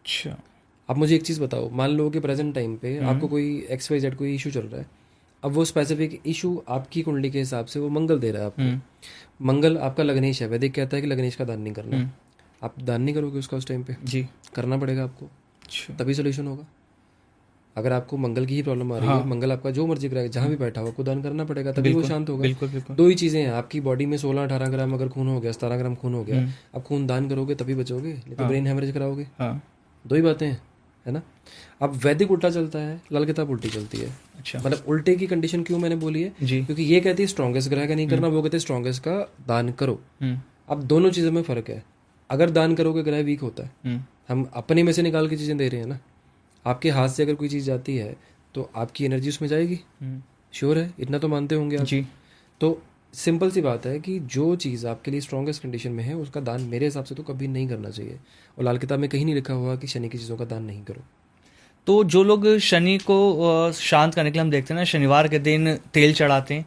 अच्छा। आप मुझे एक चीज़ बताओ, मान लो कि प्रेजेंट टाइम पे आपको कोई XYZ कोई इशू चल रहा है। अब वो स्पेसिफिक इशू आपकी कुंडली के हिसाब से वो मंगल दे रहा है आपको। मंगल आपका लग्नेश है, वैदिक कहता है कि लग्नेश का दान नहीं करना। आप दान नहीं करोगे उसका उस टाइम पे, जी। करना पड़ेगा आपको, अच्छा। तभी सोल्यूशन होगा। अगर आपको मंगल की ही प्रॉब्लम आ रही है, हाँ। मंगल आपका जो मर्जी ग्रह जहाँ भी बैठा हो, आपको दान करना पड़ेगा, तभी वो बिल्कुल शांत होगा। बिल्कुल बिल्कुल। दो ही चीज़ें हैं आपकी बॉडी में, 16-18 ग्राम अगर खून हो गया, 17 ग्राम खून हो गया, आप खून दान करोगे तभी बचोगे, नहीं तो हाँ। ब्रेन हेमरेज कराओगे। हाँ। दो ही बातें हैं, है ना। अब वैदिक उल्टा चलता है, लाल किताब उल्टी चलती है। अच्छा। मतलब उल्टे की कंडीशन क्यों मैंने बोली है, जी। क्योंकि ये कहती है स्ट्रॉन्गेस्ट ग्रह का नहीं करना, वो कहते हैं स्ट्रॉन्गेस्ट का दान करो। हम्म। अब दोनों चीज़ों में फ़र्क है। अगर दान करोगे ग्रह वीक होता है, हम अपने में से निकाल के चीज़ें दे रहे हैं ना। आपके हाथ से अगर कोई चीज़ जाती है तो आपकी एनर्जी उसमें जाएगी, श्योर है, इतना तो मानते होंगे आप। जी। तो सिंपल सी बात है कि जो चीज़ आपके लिए स्ट्रॉन्गेस्ट कंडीशन में है उसका दान मेरे हिसाब से तो कभी नहीं करना चाहिए। और लाल किताब में कहीं नहीं लिखा हुआ कि शनि की चीज़ों का दान नहीं करो। तो जो लोग शनि को शांत करने के लिए हम देखते हैं ना, शनिवार के दिन तेल चढ़ाते हैं,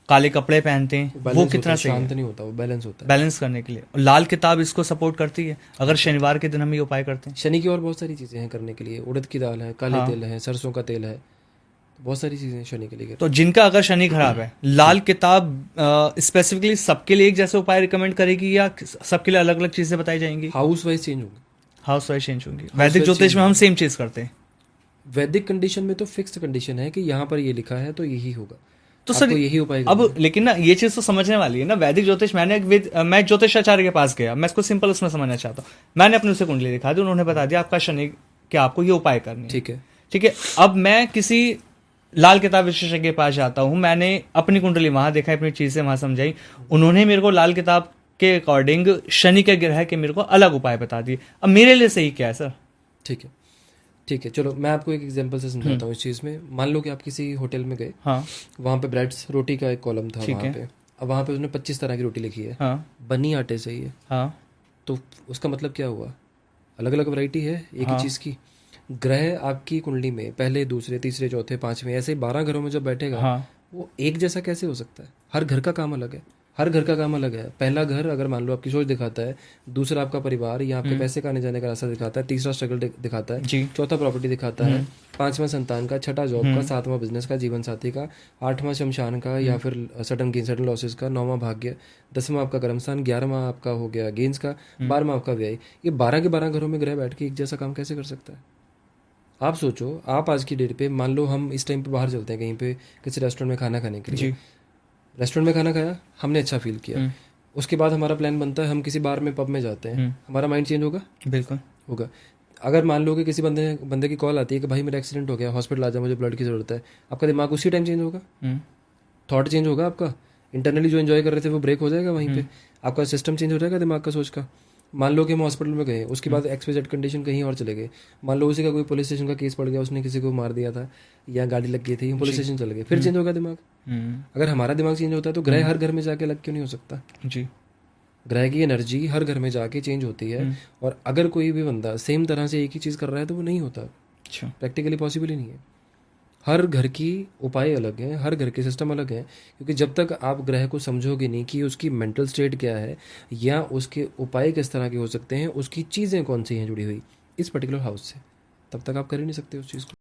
काले कपड़े पहनते हैं, वो बैलेंस होता कितना है, सही शांत है नहीं होता, वो बैलेंस होता है। बैलेंस करने के लिए? और लाल किताब इसको सपोर्ट करती है अगर शनिवार के दिन हम ये उपाय करते हैं? शनि की और बहुत सारी चीज़ें हैं करने के लिए, उड़द की दाल है, काले हाँ। तेल है, सरसों का तेल है, बहुत सारी चीज़ें हैं शनि के लिए तो जिनका अगर शनि खराब है, लाल किताब स्पेसिफिकली सबके लिए एक जैसे उपाय रिकमेंड करेगी या सबके लिए अलग अलग चीजें बताई जाएंगी? हाउस वाइज चेंज होंगे। हाउस वाइज चेंज होंगी। House वैदिक wise ज्योतिष change में हम होंगे। सेम चीज करते हैं। वैदिक कंडीशन में तो फिक्स कंडीशन है कि यहाँ पर ये लिखा है तो यही होगा, तो सर आपको यही उपाय करना अब है। लेकिन ना ये चीज तो समझने वाली है ना, वैदिक ज्योतिष मैंने मैं ज्योतिषाचार्य के पास गया, मैं इसको सिंपल उसमें समझना चाहता हूँ। मैंने अपनी उसे कुंडली दिखा दी, उन्होंने बता दिया आपका शनि कि आपको ये उपाय करने हैं। ठीक है। ठीक है। अब मैं किसी लाल किताब विशेषज्ञ के पास जाता हूँ, मैंने अपनी कुंडली वहां देखा, अपनी चीजें वहां समझाई, उन्होंने मेरे को लाल किताब के अकॉर्डिंग शनि के ग्रह के मेरे को अलग उपाय बता दिए। अब मेरे लिए सही क्या है सर? ठीक है, ठीक है, चलो मैं आपको एक एग्जांपल से समझाता हूँ इस चीज़ में। मान लो कि आप किसी होटल में गए, हाँ। वहाँ पे ब्रेड्स रोटी का एक कॉलम था ठीक वहाँ है। पे। अब वहाँ पे उसने 25 तरह की रोटी लिखी है, हाँ। बनी आटे से ही है। हाँ। तो उसका मतलब क्या हुआ, अलग अलग वैरायटी है एक ही हाँ। चीज़ की। ग्रह आपकी कुंडली में पहले, दूसरे, तीसरे, चौथे, पांचवें, ऐसे 12 घरों में जब बैठेगा, हाँ। वो एक जैसा कैसे हो सकता है? हर घर का काम अलग है, हर घर का काम अलग है। पहला घर अगर मान लो आपकी सोच दिखाता है, दूसरा आपका परिवार या आपके पैसे का आने जाने का रास्ता दिखाता है, तीसरा स्ट्रगल दिखाता है, जी। चौथा प्रॉपर्टी दिखाता है, पांचवा संतान का, छठा जॉब का, सातवां बिजनेस का, जीवन साथी का, आठवां शमशान का या फिर सडन गेन सडन लॉसेस का, नौवां भाग्य, 10वां आपका कर्मस्थान, 11वां आपका हो गया गेंस का, 12वां आपका व्यय। ये 12 के 12 घरों में ग्रह बैठ के एक जैसा काम कैसे कर सकता है? आप सोचो, आप आज की डेट पे मान लो हम इस टाइम पे बाहर चलते हैं कहीं पे किसी रेस्टोरेंट में खाना खाने के लिए। जी। रेस्टोरेंट में खाना खाया, हमने अच्छा फील किया, उसके बाद हमारा प्लान बनता है हम किसी बार में, पब में जाते हैं, हमारा माइंड चेंज होगा? बिल्कुल होगा। अगर मान लो कि किसी बंदे की कॉल आती है कि भाई मेरा एक्सीडेंट हो गया, हॉस्पिटल आ जा, मुझे ब्लड की ज़रूरत है, आपका दिमाग उसी टाइम चेंज होगा, थॉट चेंज होगा आपका, इंटरनली जो एंजॉय कर रहे थे वो ब्रेक हो जाएगा वहीं पे, आपका सिस्टम चेंज हो जाएगा दिमाग का, सोच का। मान लो कि हम हॉस्पिटल में गए, उसके बाद XYZ कंडीशन कहीं और चले गए, मान लो उसी का कोई पुलिस स्टेशन का केस पड़ गया, उसने किसी को मार दिया था या गाड़ी लग गई थी, हम पुलिस स्टेशन चले गए, फिर चेंज होगा दिमाग। अगर हमारा दिमाग चेंज होता है तो ग्रह हर घर में जाके अलग क्यों नहीं हो सकता? जी। ग्रह की एनर्जी हर घर में जाके चेंज होती है, और अगर कोई भी बंदा सेम तरह से एक ही चीज़ कर रहा है तो वो नहीं होता, अच्छा। प्रैक्टिकली पॉसिबल ही नहीं है। हर घर की उपाय अलग हैं, हर घर के सिस्टम अलग हैं, क्योंकि जब तक आप ग्रह को समझोगे नहीं कि उसकी मेंटल स्टेट क्या है या उसके उपाय किस तरह के हो सकते हैं, उसकी चीज़ें कौन सी हैं जुड़ी हुई इस पर्टिकुलर हाउस से, तब तक आप कर ही नहीं सकते उस चीज़ को।